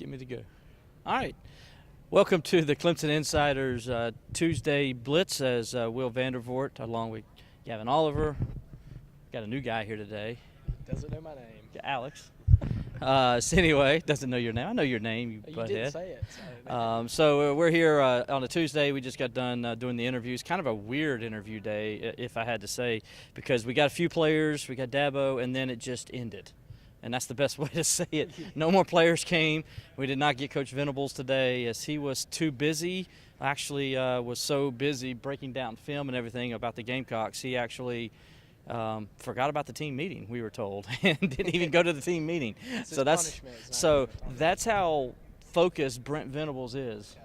me to go. All right. Welcome to the Clemson Insiders Tuesday Blitz as Will Vandervoort along with Gavin Oliver. Got a new guy here today. Doesn't know my name. Alex. So anyway, doesn't know your name. I know your name, you butthead. Didn't say it. So we're here on a Tuesday. We just got done doing the interviews. Kind of a weird interview day, if I had to say, because we got a few players, we got Dabo, and then it just ended. And that's the best way to say it. No more players came. We did not get Coach Venables today as he was too busy. Actually was so busy breaking down film and everything about the Gamecocks, he actually forgot about the team meeting, we were told, and didn't even go to the team meeting. That's how focused Brent Venables is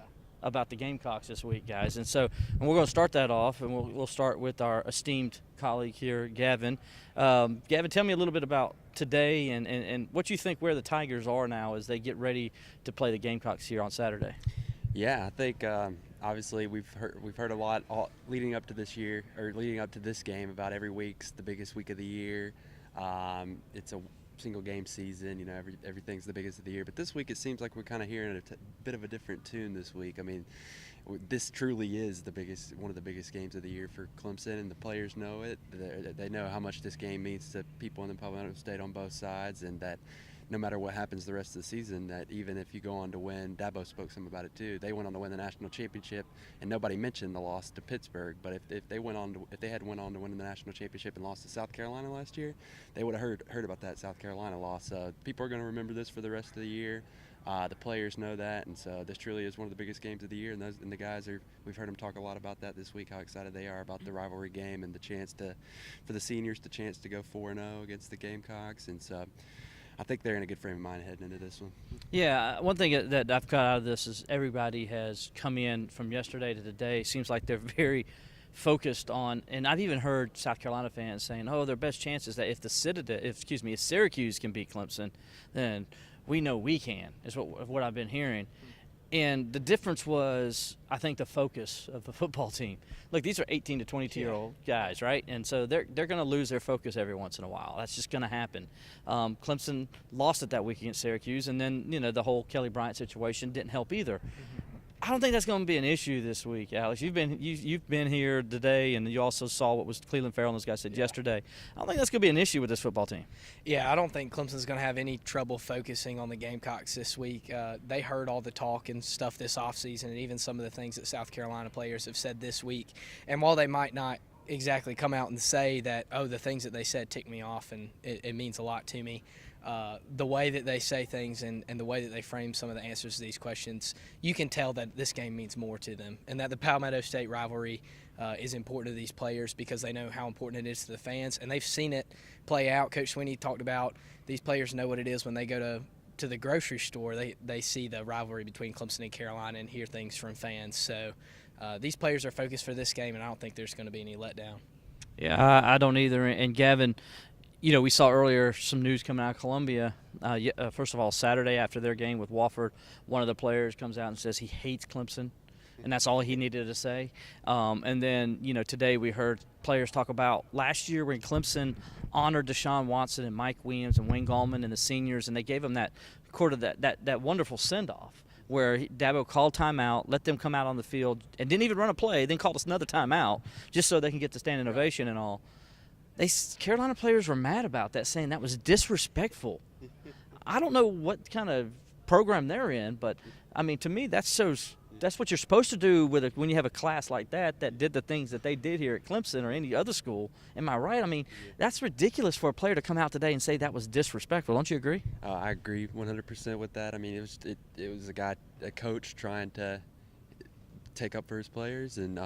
about the Gamecocks this week, guys. And we're going to start that off, and we'll start with our esteemed colleague here, Gavin. Gavin, tell me a little bit about today and what you think where the Tigers are now as they get ready to play the Gamecocks here on Saturday. Yeah, I think obviously we've heard a lot leading up to this game about every week's the biggest week of the year. It's a single game season, you know, everything's the biggest of the year. But this week it seems like we're kind of hearing a bit of a different tune this week. I mean, this truly is one of the biggest games of the year for Clemson, and the players know it. They know how much this game means to people in the Palmetto State on both sides, and that no matter what happens the rest of the season, that even if you go on to win, Dabo spoke some about it too, they went on to win the national championship, and nobody mentioned the loss to Pittsburgh. But if they had went on to win the national championship and lost to South Carolina last year, they would have heard about that South Carolina loss. People are going to remember this for the rest of the year. The players know that, and so this truly is one of the biggest games of the year. And the guys we've heard them talk a lot about that this week, how excited they are about the rivalry game and for the seniors the chance to go 4-0 against the Gamecocks. And so I think they're in a good frame of mind heading into this one. Yeah, one thing that I've got out of this is everybody has come in from yesterday to today. Seems like they're very focused on, and I've even heard South Carolina fans saying, "Oh, their best chance is that if Syracuse can beat Clemson, then we know we can." Is what I've been hearing. And the difference was, I think, the focus of the football team. Look, these are 18 to 22-year-old guys, right? And so they're going to lose their focus every once in a while. That's just going to happen. Clemson lost it that week against Syracuse, and then, you know, the whole Kelly Bryant situation didn't help either. I don't think that's going to be an issue this week, Alex. You've been here today, and you also saw what was Cleveland Farrell and those guys said yesterday. I don't think that's going to be an issue with this football team. Yeah, I don't think Clemson's going to have any trouble focusing on the Gamecocks this week. They heard all the talk and stuff this offseason, and even some of the things that South Carolina players have said this week. And while they might not exactly come out and say that, oh, the things that they said tick me off and it means a lot to me, the way that they say things and the way that they frame some of the answers to these questions, you can tell that this game means more to them and that the Palmetto State rivalry is important to these players because they know how important it is to the fans, and they've seen it play out. Coach Sweeney talked about these players know what it is when they go to the grocery store. They see the rivalry between Clemson and Carolina and hear things from fans. So these players are focused for this game, and I don't think there's going to be any letdown. Yeah, I don't either. And Gavin, you know, we saw earlier some news coming out of Columbia. First of all, Saturday after their game with Wofford, one of the players comes out and says he hates Clemson, and that's all he needed to say. And then, you know, today we heard players talk about last year when Clemson honored Deshaun Watson and Mike Williams and Wayne Gallman and the seniors, and they gave them that wonderful send-off where Dabo called timeout, let them come out on the field, and didn't even run a play, then called us another timeout just so they can get the standing ovation and all. Carolina players were mad about that, saying that was disrespectful. I don't know what kind of program they're in, but, I mean, to me, that's what you're supposed to do when you have a class like that did the things that they did here at Clemson or any other school. Am I right? I mean, that's ridiculous for a player to come out today and say that was disrespectful. Don't you agree? I agree 100% with that. I mean, it was a coach trying to take up for his players and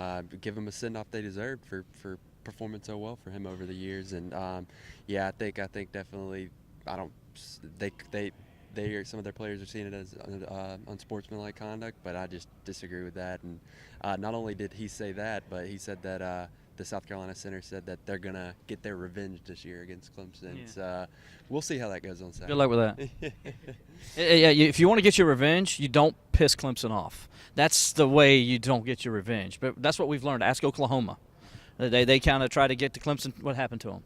give them a send-off they deserved for performing so well for him over the years. And yeah, I think definitely some of their players are seeing it as unsportsmanlike conduct, but I just disagree with that. And not only did he say that, but he said that the South Carolina center said that they're gonna get their revenge this year against Clemson. Yeah. So we'll see how that goes on Saturday. Good luck with that. Yeah, if you want to get your revenge, you don't piss Clemson off. That's the way you don't get your revenge. But that's what we've learned. Ask Oklahoma. They kind of try to get to Clemson. What happened to them?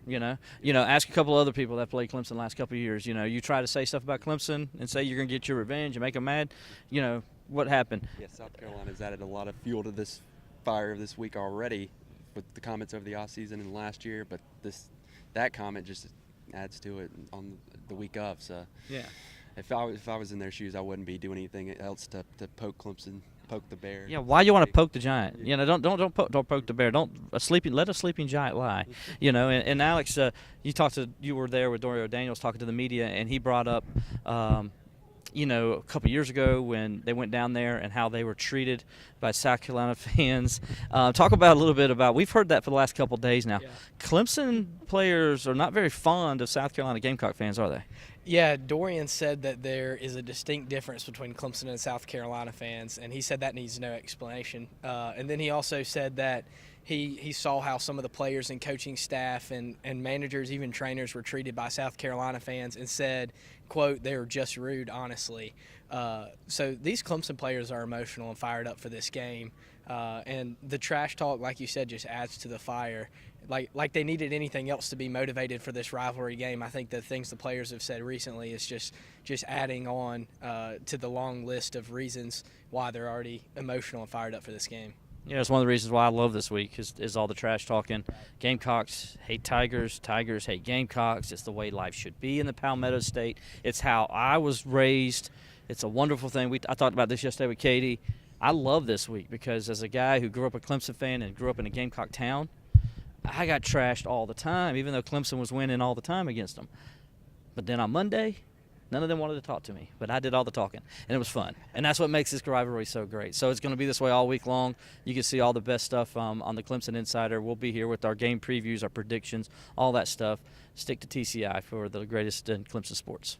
Ask a couple other people that played Clemson the last couple of years. You try to say stuff about Clemson and say you're going to get your revenge and make them mad. What happened? Yeah, South Carolina's added a lot of fuel to this fire this week already with the comments over the offseason and last year, but that comment just adds to it on the week of. So Yeah. if I was in their shoes, I wouldn't be doing anything else to poke Clemson, poke the bear. Yeah, why you want to poke the giant? Don't poke the bear. Let a sleeping giant lie. And Alex, you were there with Dario Daniels talking to the media, and he brought up, a couple years ago when they went down there and how they were treated by South Carolina fans. Talk about a little bit about. We've heard that for the last couple of days now. Yeah. Clemson players are not very fond of South Carolina Gamecock fans, are they? Yeah, Dorian said that there is a distinct difference between Clemson and South Carolina fans, and he said that needs no explanation. And then he also said that he saw how some of the players and coaching staff and managers, even trainers, were treated by South Carolina fans, and said, quote, they were just rude, honestly. So these Clemson players are emotional and fired up for this game. And the trash talk, like you said, just adds to the fire. Like they needed anything else to be motivated for this rivalry game. I think the things the players have said recently is just adding on to the long list of reasons why they're already emotional and fired up for this game. Yeah, it's one of the reasons why I love this week is all the trash talking. Gamecocks hate Tigers. Tigers hate Gamecocks. It's the way life should be in the Palmetto State. It's how I was raised. It's a wonderful thing. I talked about this yesterday with Katie. I love this week because as a guy who grew up a Clemson fan and grew up in a Gamecock town, I got trashed all the time, even though Clemson was winning all the time against them. But then on Monday, none of them wanted to talk to me, but I did all the talking, and it was fun. And that's what makes this rivalry so great. So it's going to be this way all week long. You can see all the best stuff on the Clemson Insider. We'll be here with our game previews, our predictions, all that stuff. Stick to TCI for the greatest in Clemson sports.